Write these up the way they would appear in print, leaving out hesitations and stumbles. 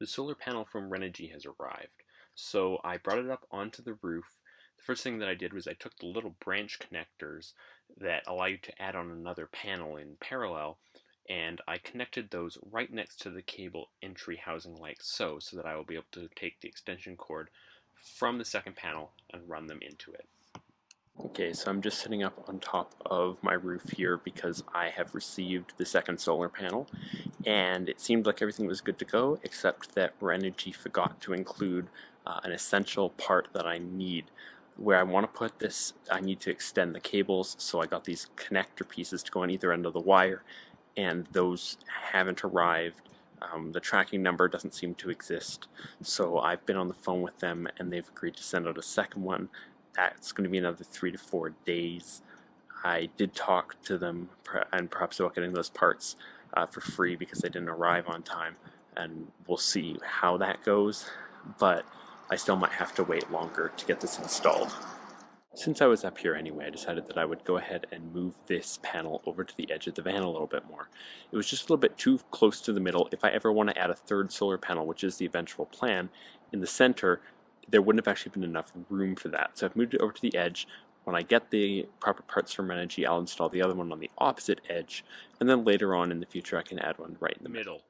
The solar panel from Renogy has arrived, so I brought it up onto the roof. The first thing that I did was I took the little branch connectors that allow you to add on another panel in parallel, and I connected those right next to the cable entry housing like so that I will be able to take the extension cord from the second panel and run them into it. Okay, so I'm just sitting up on top of my roof here because I have received the second solar panel, and it seemed like everything was good to go, except that Renogy forgot to include an essential part that I need. Where I want to put this, I need to extend the cables, so I got these connector pieces to go on either end of the wire, and those haven't arrived. The tracking number doesn't seem to exist, so I've been on the phone with them and they've agreed to send out a second one. That's going to be another 3 to 4 days. I did talk to them and perhaps about getting those parts for free because they didn't arrive on time, and we'll see how that goes, but I still might have to wait longer to get this installed. Since I was up here anyway, I decided that I would go ahead and move this panel over to the edge of the van a little bit more. It was just a little bit too close to the middle. If I ever want to add a third solar panel, which is the eventual plan, in the center, there wouldn't have actually been enough room for that. So I've moved it over to the edge. When I get the proper parts from Renogy, I'll install the other one on the opposite edge, and then later on in the future I can add one right in the middle.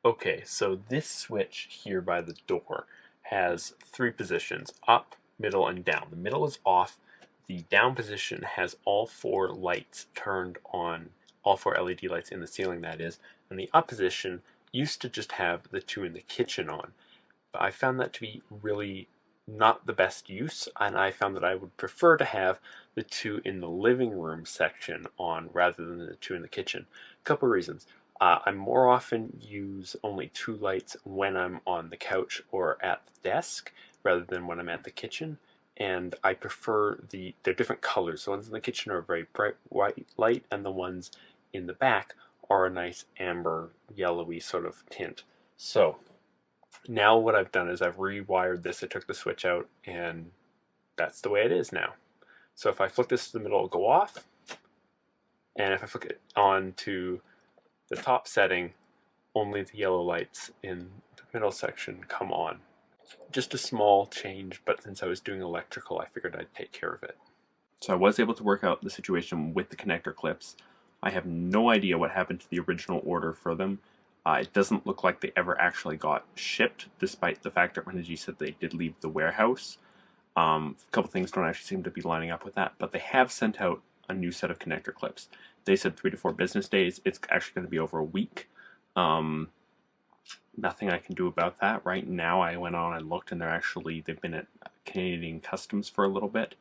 Okay, so this switch here by the door has 3 positions: up, middle, and down. The middle is off. The down position has all 4 lights turned on, all 4 LED lights in the ceiling, that is, and the up position used to just have the 2 in the kitchen on. But I found that to be really not the best use, and I found that I would prefer to have the 2 in the living room section on rather than the 2 in the kitchen. A couple reasons. I more often use only 2 lights when I'm on the couch or at the desk rather than when I'm at the kitchen, and I prefer they're different colors. The ones in the kitchen are a very bright white light, and the ones in the back are a nice amber yellowy sort of tint. So now what I've done is I've rewired this. I took the switch out, and that's the way it is now. So if I flick this to the middle, it'll go off, and if I flick it on to the top setting, only the yellow lights in the middle section come on. Just a small change, but since I was doing electrical, I figured I'd take care of it. So I was able to work out the situation with the connector clips. I have no idea what happened to the original order for them. It doesn't look like they ever actually got shipped, despite the fact that Renogy said they did leave the warehouse. A couple things don't actually seem to be lining up with that, but they have sent out a new set of connector clips. They said 3 to 4 business days. It's actually going to be over a week. Nothing I can do about that right now. I went on and looked, and they've been at Canadian Customs for a little bit.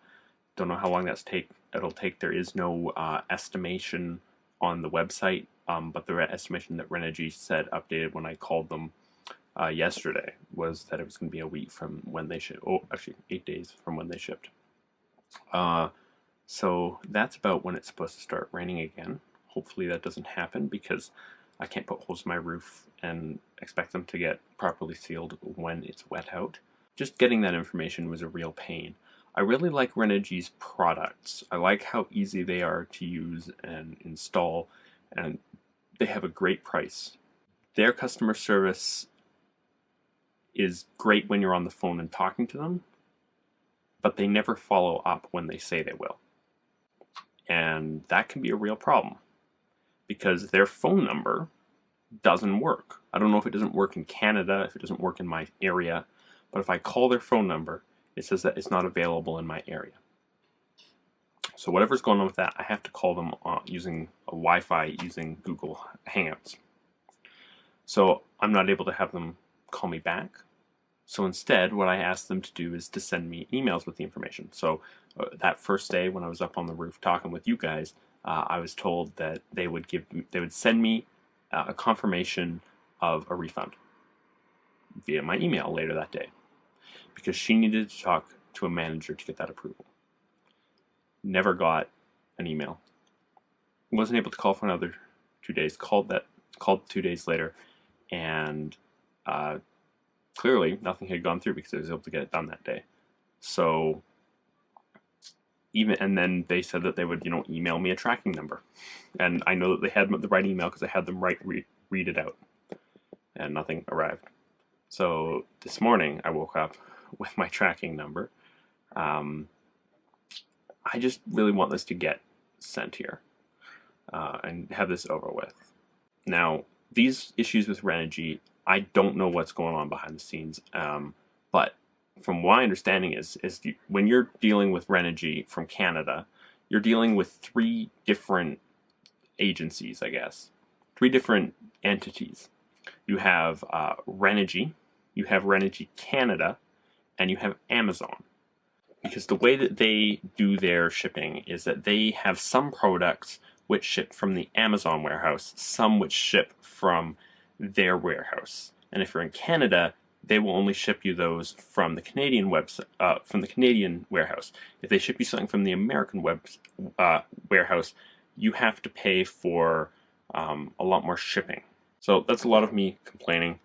Don't know how long it'll take. There is no estimation on the website, but the estimation that Renogy said updated when I called them yesterday was that it was going to be a week from when they shipped. Oh, actually 8 days from when they shipped. So that's about when it's supposed to start raining again. Hopefully that doesn't happen, because I can't put holes in my roof and expect them to get properly sealed when it's wet out. Just getting that information was a real pain. I really like Renogy's products. I like how easy they are to use and install, and they have a great price. Their customer service is great when you're on the phone and talking to them, but they never follow up when they say they will. And that can be a real problem, because their phone number doesn't work. I don't know if it doesn't work in Canada, if it doesn't work in my area, but if I call their phone number, it says that it's not available in my area. So whatever's going on with that, I have to call them using a Wi-Fi, using Google Hangouts. So I'm not able to have them call me back. So instead, what I asked them to do is to send me emails with the information. So that first day when I was up on the roof talking with you guys, I was told that they would send me a confirmation of a refund via my email later that day, because she needed to talk to a manager to get that approval. Never got an email. Wasn't able to call for another 2 days. Called 2 days later, and clearly nothing had gone through because I was able to get it done that day. So and then they said that they would, email me a tracking number, and I know that they had the right email because I had them read it out, and nothing arrived. So this morning I woke up with my tracking number. I just really want this to get sent here and have this over with. Now, these issues with Renogy, I don't know what's going on behind the scenes, but from what my understanding is when you're dealing with Renogy from Canada, you're dealing with 3 different agencies, I guess. 3 different entities. You have Renogy, you have Renogy Canada, and you have Amazon. Because the way that they do their shipping is that they have some products which ship from the Amazon warehouse, some which ship from their warehouse. And if you're in Canada, they will only ship you those from the Canadian from the Canadian warehouse. If they ship you something from the American warehouse, you have to pay for a lot more shipping. So that's a lot of me complaining.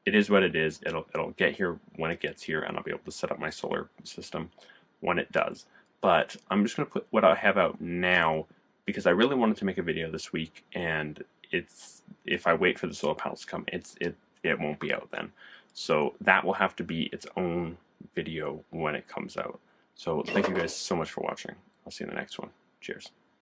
It is what it is. It'll get here when it gets here, and I'll be able to set up my solar system when it does. But I'm just going to put what I have out now because I really wanted to make a video this week, and if I wait for the solar panels to come, it won't be out then. So that will have to be its own video when it comes out. So thank you guys so much for watching. I'll see you in the next one. Cheers.